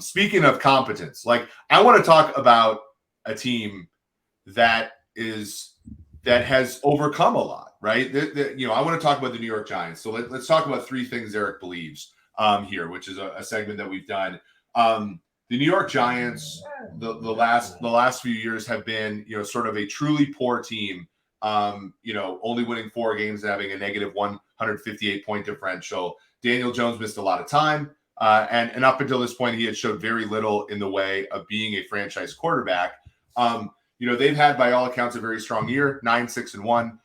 Speaking of competence, like I want to talk about a team that has overcome a lot, right? I want to talk about the New York Giants. So let's talk about three things Eric believes here, which is a segment that we've done. The New York Giants, the last few years have been, sort of a truly poor team. Only winning 4 games and having a negative 158 point differential. Daniel Jones missed a lot of time. And up until this point, he had showed very little in the way of being a franchise quarterback. They've had, by all accounts, a very strong year, 9-6-1.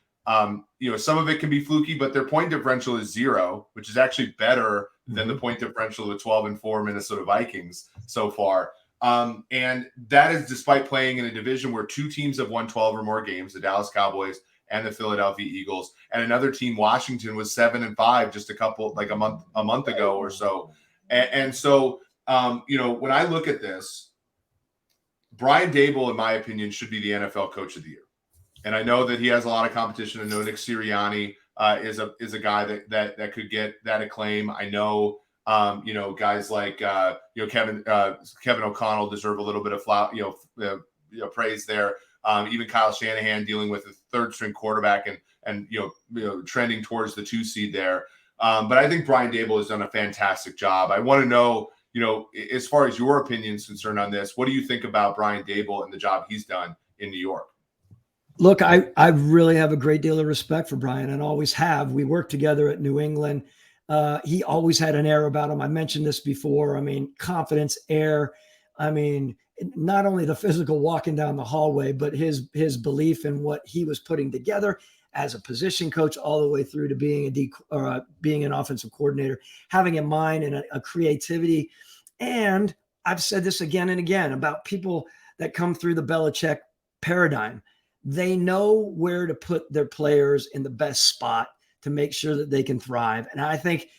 Some of it can be fluky, but their point differential is 0, which is actually better than the point differential of the 12-4 Minnesota Vikings so far. And that is despite playing in a division where 2 teams have won 12 or more games, the Dallas Cowboys and the Philadelphia Eagles, and another team, Washington, was 7-5 just a month ago or so. And so, when I look at this, Brian Daboll, in my opinion, should be the NFL Coach of the Year. And I know that he has a lot of competition. I know Nick Sirianni is a guy that could get that acclaim. I know, guys like Kevin O'Connell deserve a little bit of praise there. Even Kyle Shanahan dealing with a third-string quarterback and trending towards the 2 seed there. But I think Brian Daboll has done a fantastic job. I want to know, as far as your opinion is concerned on this, what do you think about Brian Daboll and the job he's done in New York? Look, I really have a great deal of respect for Brian and always have. We worked together at New England. He always had an air about him. I mentioned this before. I mean, confidence, air. I mean, not only the physical walking down the hallway, but his belief in what he was putting together as a position coach all the way through to being being an offensive coordinator, having a mind and a creativity. And I've said this again and again about people that come through the Belichick paradigm. They know where to put their players in the best spot to make sure that they can thrive. And I think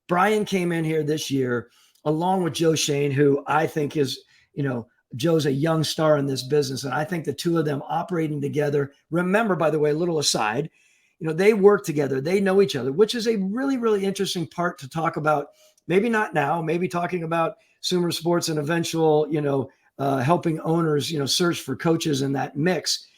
Brian came in here this year along with Joe Shane, who I think is, Joe's a young star in this business. And I think the two of them operating together, remember, by the way, a little aside, they work together. They know each other, which is a really, really interesting part to talk about. Maybe not now, maybe talking about Sumer Sports and eventual, helping owners, search for coaches in that mix.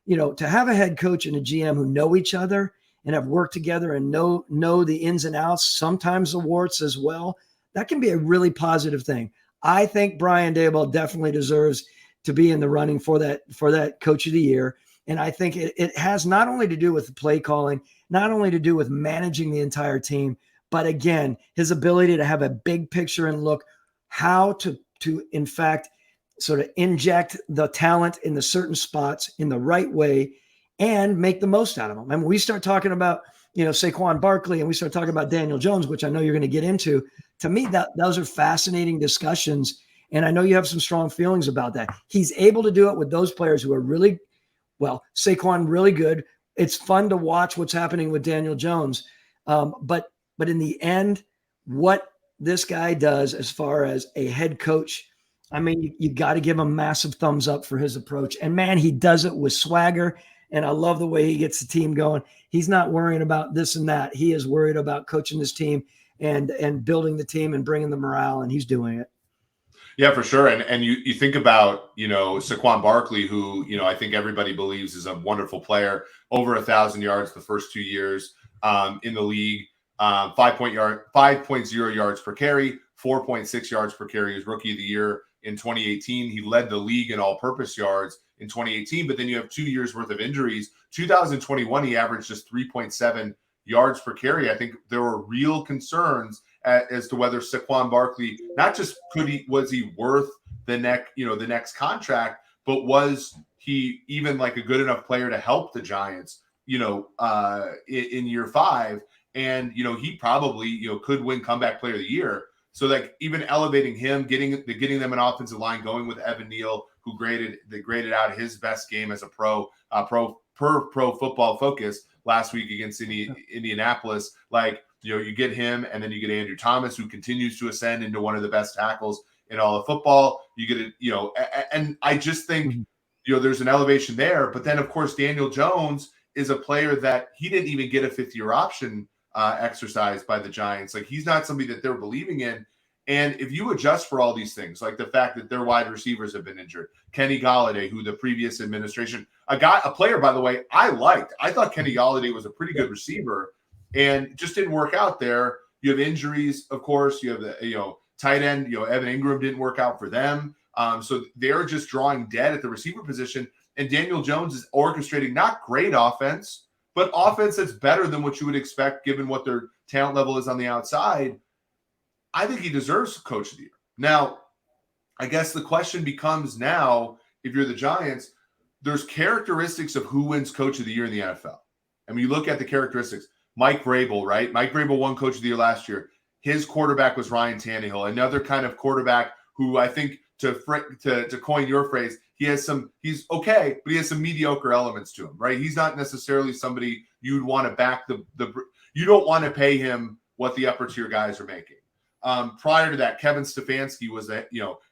To have a head coach and a GM who know each other and have worked together and know the ins and outs, sometimes the warts as well, that can be a really positive thing. I think Brian Daboll definitely deserves to be in the running for that Coach of the Year. And I think it has not only to do with the play calling, not only to do with managing the entire team, but again, his ability to have a big picture and look how to in fact, sort of inject the talent in the certain spots in the right way and make the most out of them. And we start talking about, Saquon Barkley, and we start talking about Daniel Jones, which I know you're going to get into. To me, those are fascinating discussions. And I know you have some strong feelings about that. He's able to do it with those players who are really, Saquon, really good. It's fun to watch what's happening with Daniel Jones. But in the end, what this guy does as far as a head coach, I mean, you got to give him massive thumbs up for his approach. And man, he does it with swagger. And I love the way he gets the team going. He's not worrying about this and that. He is worried about coaching his team and building the team and bringing the morale, and he's doing it. Yeah, for sure. And you think about, Saquon Barkley, who, I think everybody believes is a wonderful player, over 1,000 yards the first 2 years in the league, 5.0 yards per carry, 4.6 yards per carry as rookie of the year in 2018. He led the league in all-purpose yards in 2018, but then you have 2 years worth of injuries. 2021, he averaged just 3.7 yards per carry. I think there were real concerns as to whether Saquon Barkley, not just was he worth the next contract, but was he even like a good enough player to help the Giants, in year 5? And, he probably, could win comeback player of the year. So like even elevating him, getting them an offensive line, going with Evan Neal, who graded out his best game as a pro Football Focus last week against Indianapolis. Like, you get him, and then you get Andrew Thomas, who continues to ascend into one of the best tackles in all of football. You get it, and I just think, there's an elevation there. But then, of course, Daniel Jones is a player that he didn't even get a 5th-year option exercised by the Giants. Like, he's not somebody that they're believing in. And if you adjust for all these things, like the fact that their wide receivers have been injured, Kenny Golladay, who the previous administration, a player, by the way, I liked. I thought Kenny Golladay was a pretty good receiver and just didn't work out there. You have injuries, of course. You have the, tight end, Evan Ingram didn't work out for them. So they're just drawing dead at the receiver position. And Daniel Jones is orchestrating not great offense, but offense that's better than what you would expect given what their talent level is on the outside. I think he deserves Coach of the Year. Now, I guess the question becomes now, if you're the Giants, there's characteristics of who wins Coach of the Year in the NFL. I mean, you look at the characteristics. Mike Vrabel, right? Mike Vrabel won Coach of the Year last year. His quarterback was Ryan Tannehill, another kind of quarterback who I think, to coin your phrase, he's okay, but he has some mediocre elements to him, right? He's not necessarily somebody you'd want to back you don't want to pay him what the upper tier guys are making. Prior to that, Kevin Stefanski was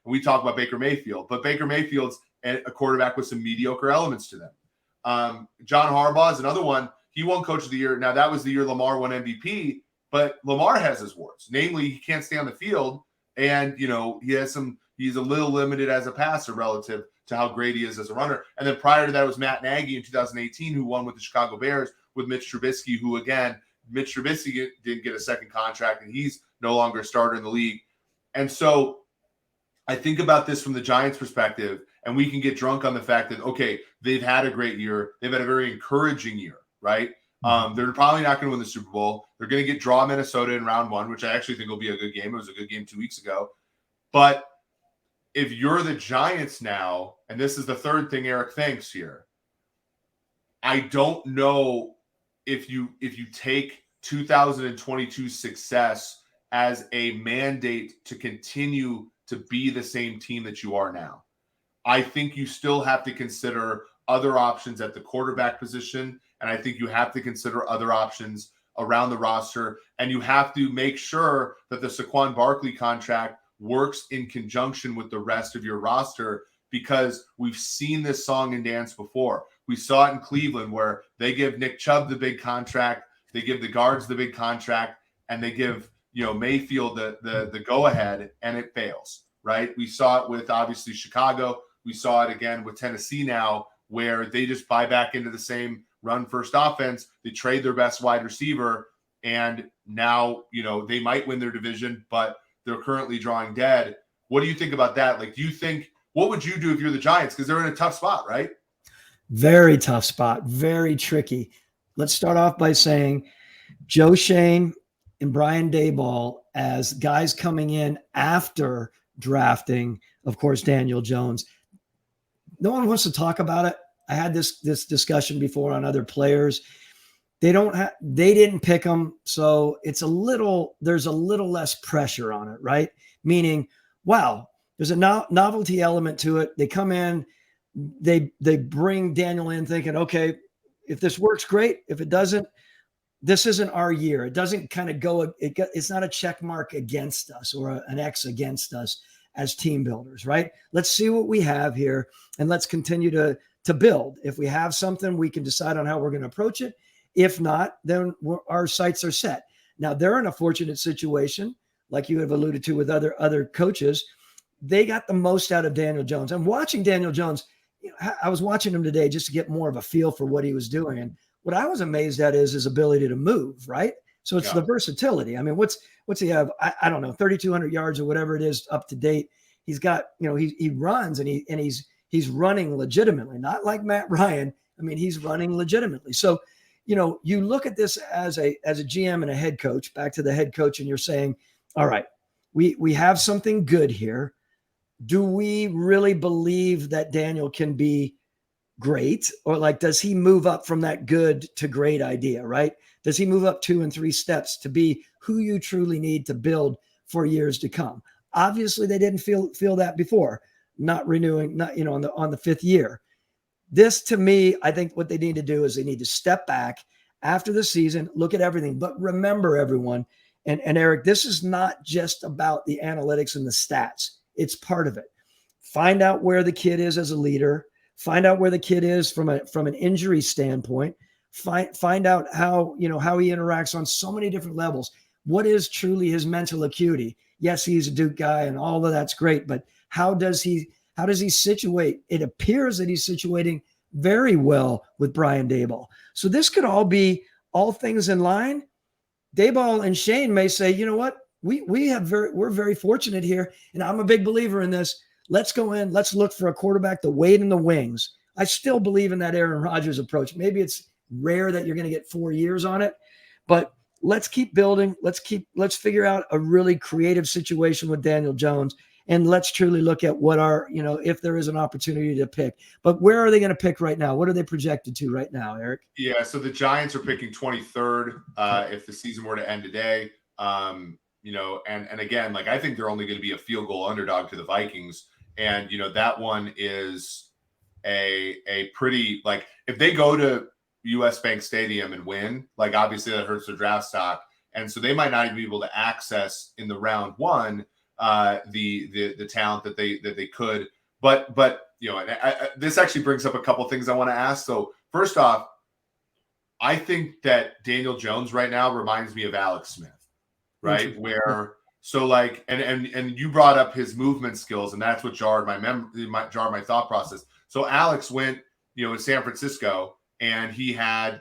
we talk about Baker Mayfield, but Baker Mayfield's a quarterback with some mediocre elements to them. John Harbaugh is another one. He won Coach of the Year. Now, that was the year Lamar won MVP, but Lamar has his warts. Namely, he can't stay on the field, and he's a little limited as a passer relative to how great he is as a runner. And then prior to that was Matt Nagy in 2018, who won with the Chicago Bears with Mitch Trubisky, who Mitch Trubisky didn't get a second contract, and he's no longer a starter in the league. And so I think about this from the Giants' perspective, and we can get drunk on the fact that, okay, they've had a great year. They've had a very encouraging year, right? They're probably not going to win the Super Bowl. They're going to draw Minnesota in round 1, which I actually think will be a good game. It was a good game 2 weeks ago. But if you're the Giants now, and this is the third thing Eric thinks here, I don't know if you take 2022 success as a mandate to continue to be the same team that you are now. I think you still have to consider other options at the quarterback position, and I think you have to consider other options around the roster, and you have to make sure that the Saquon Barkley contract works in conjunction with the rest of your roster, because we've seen this song and dance before. We saw it in Cleveland where they give Nick Chubb the big contract, they give the guards the big contract, and they give Mayfield the go-ahead, and it fails, right? We saw it with, obviously, Chicago. We saw it again with Tennessee now, where they just buy back into the same run-first offense. They trade their best wide receiver, and now, they might win their division, but they're currently drawing dead. What do you think about that? Like, what would you do if you're the Giants? Because they're in a tough spot, right? Very tough spot, very tricky. Let's start off by saying Joe Shane and Brian Daboll as guys coming in after drafting, of course, Daniel Jones. No one wants to talk about it. I had this discussion before on other players. They didn't pick them, so there's a little less pressure on it, right? Meaning, wow, there's a novelty element to it. They come in, they bring Daniel in thinking, okay, if this works, great. If it doesn't, this isn't our year. It doesn't kind of go. It's not a check mark against us or an X against us as team builders, right? Let's see what we have here, and let's continue to build. If we have something, we can decide on how we're going to approach it. If not, then our sights are set. Now, they're in a fortunate situation, like you have alluded to with other coaches. They got the most out of Daniel Jones. I'm watching Daniel Jones. I was watching him today just to get more of a feel for what he was doing. And what I was amazed at is his ability to move, right? So it's the versatility. I mean, what's he have? I don't know, 3,200 yards or whatever it is up to date. He's got, he runs and he's running legitimately, not like Matt Ryan. I mean, he's running legitimately. So, you look at this as a GM and a head coach, back to the head coach, and you're saying, all right, we have something good here. Do we really believe that Daniel can be great? Or does he move up from that good to great idea, right? Does he move up 2 and 3 steps to be who you truly need to build for years to come? Obviously, they didn't feel that before, not renewing, on the 5th year. This, to me, I think what they need to do is they need to step back after the season, look at everything. But remember, everyone, and Eric, this is not just about the analytics and the stats. It's part of it. Find out where the kid is as a leader. Find out where the kid is from an injury standpoint. Find out how he interacts on so many different levels. what is truly his mental acuity? Yes, he's a Duke guy and all of that's great, but how does he situate? It appears that he's situating very well with Brian Daboll. So this could all be all things in line. Daboll and Shane may say, you know what? We're very fortunate here, and I'm a big believer in this. Let's go in. Let's look for a quarterback to wait in the wings. I still believe in that Aaron Rodgers approach. Maybe it's rare that you're going to get 4 years on it, but let's keep building. Let's figure out a really creative situation with Daniel Jones, and let's truly look at what if there is an opportunity to pick. But where are they going to pick right now? What are they projected to right now, Eric? Yeah, so the Giants are picking 23rd if the season were to end today. And again, like I think they're only going to be a field goal underdog to the Vikings, and that one is a pretty, like, if they go to US Bank Stadium and win, like obviously that hurts their draft stock, and so they might not even be able to access in the round one the talent that they could. But this actually brings up a couple things I want to ask. So first off, I think that Daniel Jones right now reminds me of Alex Smith, right? Where so like and you brought up his movement skills, and that's what jarred my thought process. So Alex went, in San Francisco, and he had,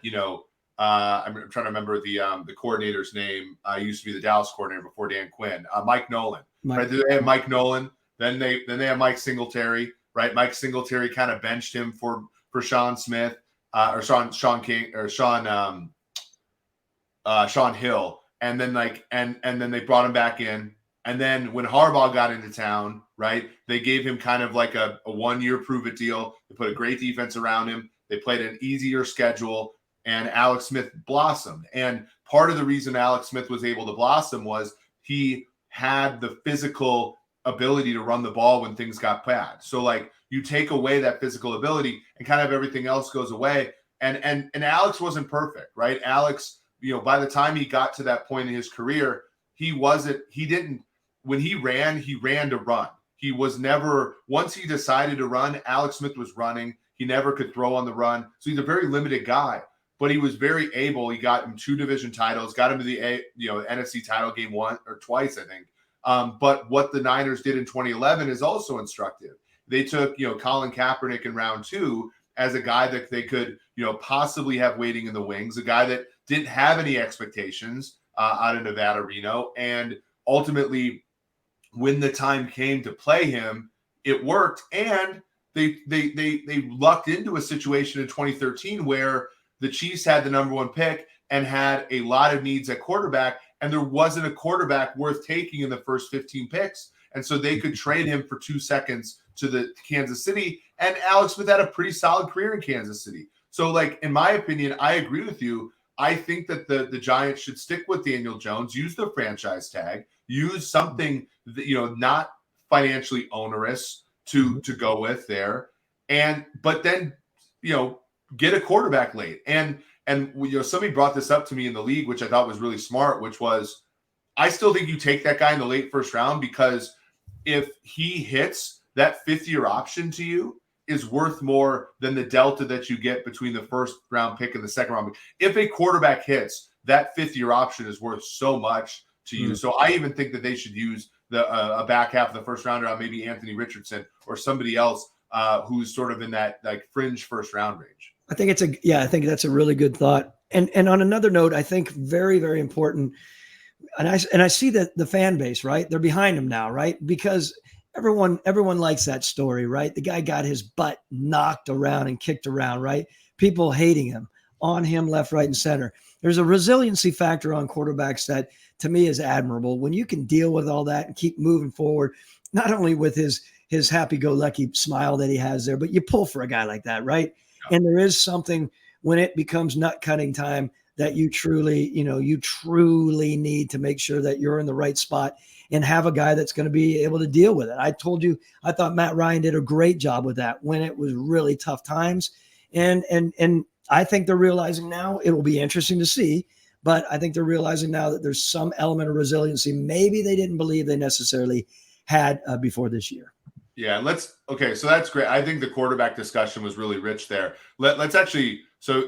I'm trying to remember the coordinator's name. He used to be the Dallas coordinator before Dan Quinn, Mike Nolan. Right? They had Mike Nolan. Then they had Mike Singletary. Right? Mike Singletary kind of benched him for Sean Smith or Sean King or Sean Hill, and then and then they brought him back in. And then when Harbaugh got into town, right, they gave him kind of like a 1-year prove-it deal. They put a great defense around him. They played an easier schedule, and Alex Smith blossomed. And part of the reason Alex Smith was able to blossom was he had the physical ability to run the ball when things got bad. So, like, you take away that physical ability and kind of everything else goes away. And Alex wasn't perfect, right? Alex, by the time he got to that point in his career, when he ran to run. He was never, once he decided to run, Alex Smith was running. He never could throw on the run. So he's a very limited guy, but he was very able. He got him 2 division titles, got him to the NFC title game once or twice, I think. But what the Niners did in 2011 is also instructive. They took, Colin Kaepernick in round 2 as a guy that they could, possibly have waiting in the wings, a guy that didn't have any expectations out of Nevada, Reno, and ultimately, when the time came to play him, it worked. And they lucked into a situation in 2013 where the Chiefs had the number 1 pick and had a lot of needs at quarterback, and there wasn't a quarterback worth taking in the first 15 picks. And so they could trade him for 2 seconds to Kansas City. And Alex Smith had a pretty solid career in Kansas City. So, like, in my opinion, I agree with you. I think that the Giants should stick with Daniel Jones, use the franchise tag, use something that, not financially onerous to go with there, but then get a quarterback late. And somebody brought this up to me in the league, which I thought was really smart, which was, I still think you take that guy in the late first round, because if he hits, that 5th-year option to you is worth more than the delta that you get between the first round pick and the second round pick. If a quarterback hits, that 5th-year option is worth so much to you. So I even think that they should use a back half of the first rounder on maybe Anthony Richardson or somebody else who's sort of in that like fringe first round range. I think I think that's a really good thought. And on another note, I think very, very important. And I see that the fan base, right? They're behind him now, right? Because everyone likes that story, right? The guy got his butt knocked around and kicked around, right? People hating him, on him, left, right, and center. There's a resiliency factor on quarterbacks that, to me, is admirable. When you can deal with all that and keep moving forward, not only with his happy-go-lucky smile that he has there, but you pull for a guy like that, right? Yeah. And there is something when it becomes nut-cutting time that you truly need to make sure that you're in the right spot and have a guy that's going to be able to deal with it. I told you, I thought Matt Ryan did a great job with that when it was really tough times. And I think they're realizing now, it will be interesting to see, but I think they're realizing now that there's some element of resiliency maybe they didn't believe they necessarily had before this year. Yeah, so that's great. I think the quarterback discussion was really rich there. Let's actually,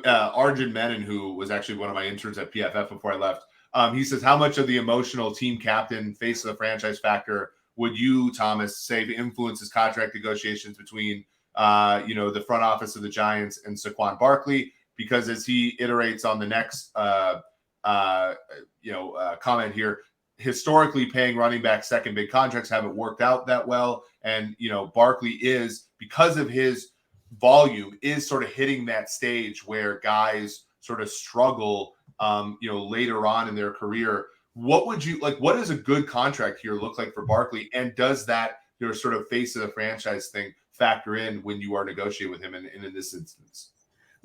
Arjun Menon, who was actually one of my interns at PFF before I left, He says, how much of the emotional team captain, face of the franchise factor would you, Thomas, say influences contract negotiations between, the front office of the Giants and Saquon Barkley? Because as he iterates on the next, comment here, historically paying running back second big contracts haven't worked out that well. And, Barkley is, because of his volume, is sort of hitting that stage where guys sort of struggle, later on in their career. What would you like? What does a good contract here look like for Barkley? And does that sort of face of the franchise thing factor in when you are negotiating with him in this instance?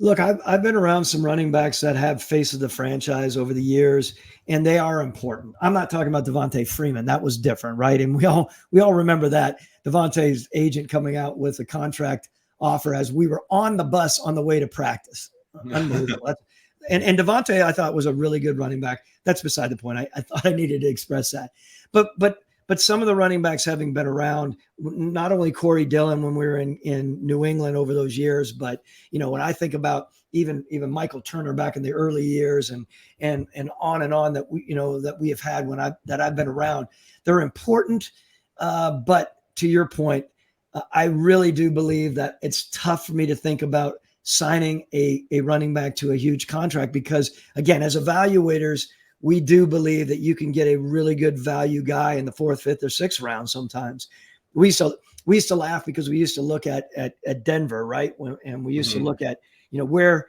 Look, I've been around some running backs that have face of the franchise over the years, and they are important. I'm not talking about Devontae Freeman. That was different, right? And we all remember that Devontae's agent coming out with a contract offer as we were on the bus on the way to practice. Unbelievable. And Devontae, I thought, was a really good running back. That's beside the point. I thought I needed to express that. But some of the running backs having been around, not only Corey Dillon when we were in New England over those years, but when I think about even Michael Turner back in the early years and on that we have had that I've been around, they're important. But to your point, I really do believe that it's tough for me to think about signing a running back to a huge contract because, again, as evaluators, we do believe that you can get a really good value guy in the 4th, 5th, or 6th round sometimes. We used to laugh because we used to look at Denver, right? And we used to look at, where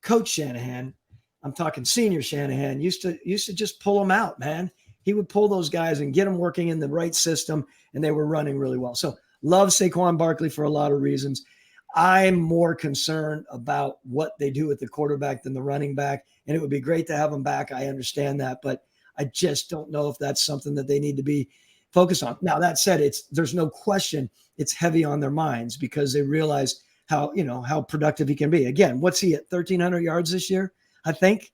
Coach Shanahan, I'm talking senior Shanahan, used to just pull them out, man. He would pull those guys and get them working in the right system, and they were running really well. So love Saquon Barkley for a lot of reasons. I'm more concerned about what they do with the quarterback than the running back. And it would be great to have him back. I understand that, but I just don't know if that's something that they need to be focused on. Now, that said, there's no question it's heavy on their minds because they realize how productive he can be. Again, what's he at 1,300 yards this year, I think?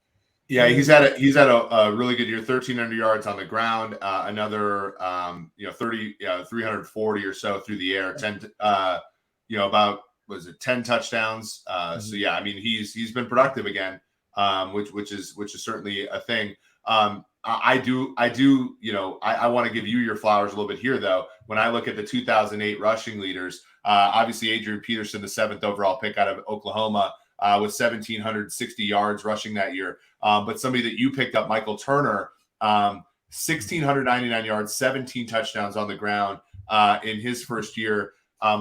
Yeah, he's had a really good year, 1,300 yards on the ground, another 340 or so through the air, 10 about 10 touchdowns. So yeah, I mean he's been productive again, which is certainly a thing. I want to give you your flowers a little bit here though. When I look at the 2008 rushing leaders, obviously Adrian Peterson, the 7th overall pick out of Oklahoma, with 1,760 yards rushing that year. But somebody that you picked up, Michael Turner, 1,699 yards, 17 touchdowns on the ground in his first year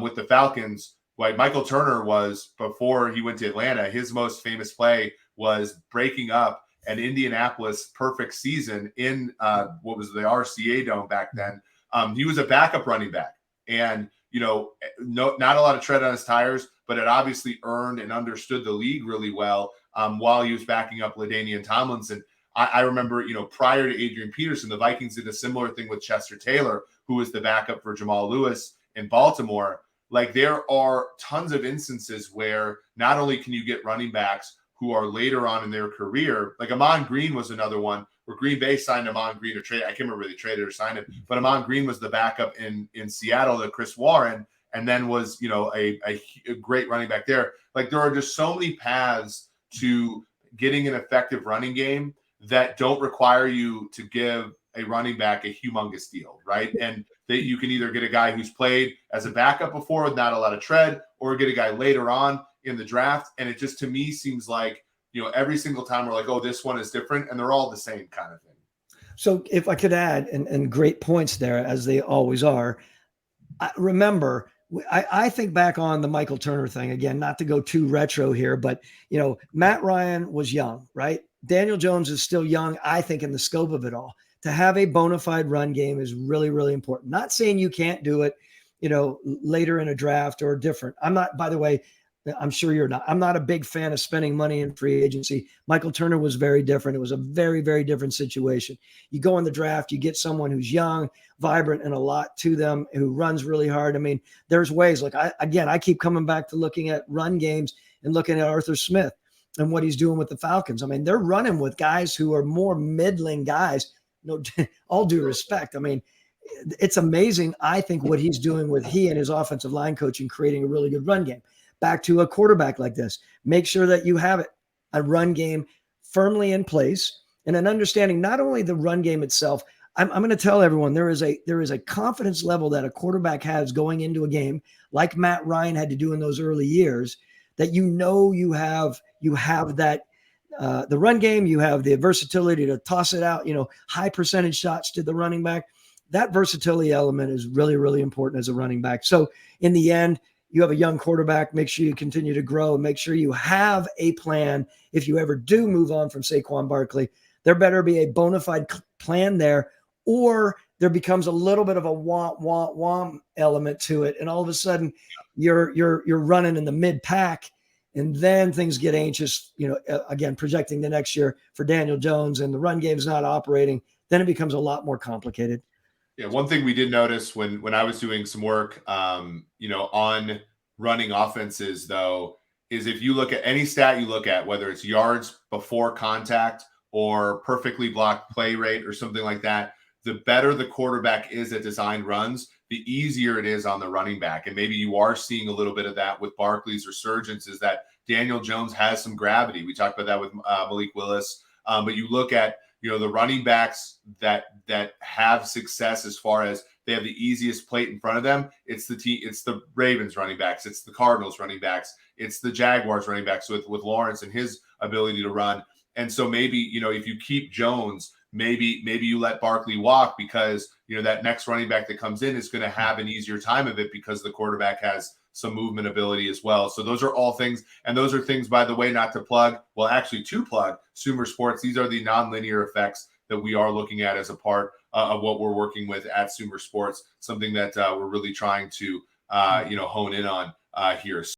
with the Falcons. Like Michael Turner was, before he went to Atlanta, his most famous play was breaking up an Indianapolis perfect season in what was the RCA Dome back then. He was a backup running back, and not a lot of tread on his tires, but it obviously earned and understood the league really well while he was backing up LaDainian Tomlinson. I remember, prior to Adrian Peterson, the Vikings did a similar thing with Chester Taylor, who was the backup for Jamal Lewis in Baltimore. Like, there are tons of instances where not only can you get running backs who are later on in their career, like Amon Green was another one where Green Bay signed Amon Green or traded. I can't remember if they traded or signed him, but Amon Green was the backup in Seattle to Chris Warren, and then was a great running back there. Like, there are just so many paths to getting an effective running game that don't require you to give a running back a humongous deal, right? And that you can either get a guy who's played as a backup before with not a lot of tread, or get a guy later on in the draft. And it just, to me, seems like, every single time we're like, oh, this one is different, and they're all the same kind of thing. So if I could add, and great points there, as they always are, remember, I think back on the Michael Turner thing, again, not to go too retro here, but, Matt Ryan was young, right? Daniel Jones is still young, I think, in the scope of it all. To have a bona fide run game is really, really important. Not saying you can't do it, later in a draft or different. I'm not, by the way, I'm sure you're not. I'm not a big fan of spending money in free agency. Michael Turner was very different. It was a very, very different situation. You go in the draft, you get someone who's young, vibrant, and a lot to them, who runs really hard. I mean, there's ways. Like, I keep coming back to looking at run games and looking at Arthur Smith and what he's doing with the Falcons. I mean, they're running with guys who are more middling guys. No, all due respect. I mean, it's amazing, I think, what he's doing with he and his offensive line coaching, creating a really good run game. Back to a quarterback like this, make sure that you have a run game firmly in place, and an understanding not only the run game itself. I'm going to tell everyone there is a confidence level that a quarterback has going into a game, like Matt Ryan had to do in those early years, that you have that the run game, you have the versatility to toss it out, high percentage shots to the running back. That versatility element is really, really important as a running back. So in the end, you have a young quarterback, make sure you continue to grow and make sure you have a plan. If you ever do move on from Saquon Barkley, there better be a bona fide plan there, or there becomes a little bit of a womp element to it. And all of a sudden you're running in the mid pack, and then things get anxious, again, projecting the next year for Daniel Jones, and the run game's not operating. Then it becomes a lot more complicated. Yeah, one thing we did notice when I was doing some work, on running offenses, though, is if you look at any stat you look at, whether it's yards before contact or perfectly blocked play rate or something like that, the better the quarterback is at designed runs, the easier it is on the running back. And maybe you are seeing a little bit of that with Barkley's resurgence, is that Daniel Jones has some gravity. We talked about that with Malik Willis. But you look at, the running backs that have success as far as they have the easiest plate in front of them. It's the Ravens running backs. It's the Cardinals running backs. It's the Jaguars running backs with Lawrence and his ability to run. And so maybe, if you keep Jones, maybe you let Barkley walk, because, that next running back that comes in is going to have an easier time of it because the quarterback has some movement ability as well. So those are all things. And those are things, by the way, not to plug, well, actually to plug Sumer Sports. These are the nonlinear effects that we are looking at as a part of what we're working with at Sumer Sports, something that we're really trying to, hone in on here.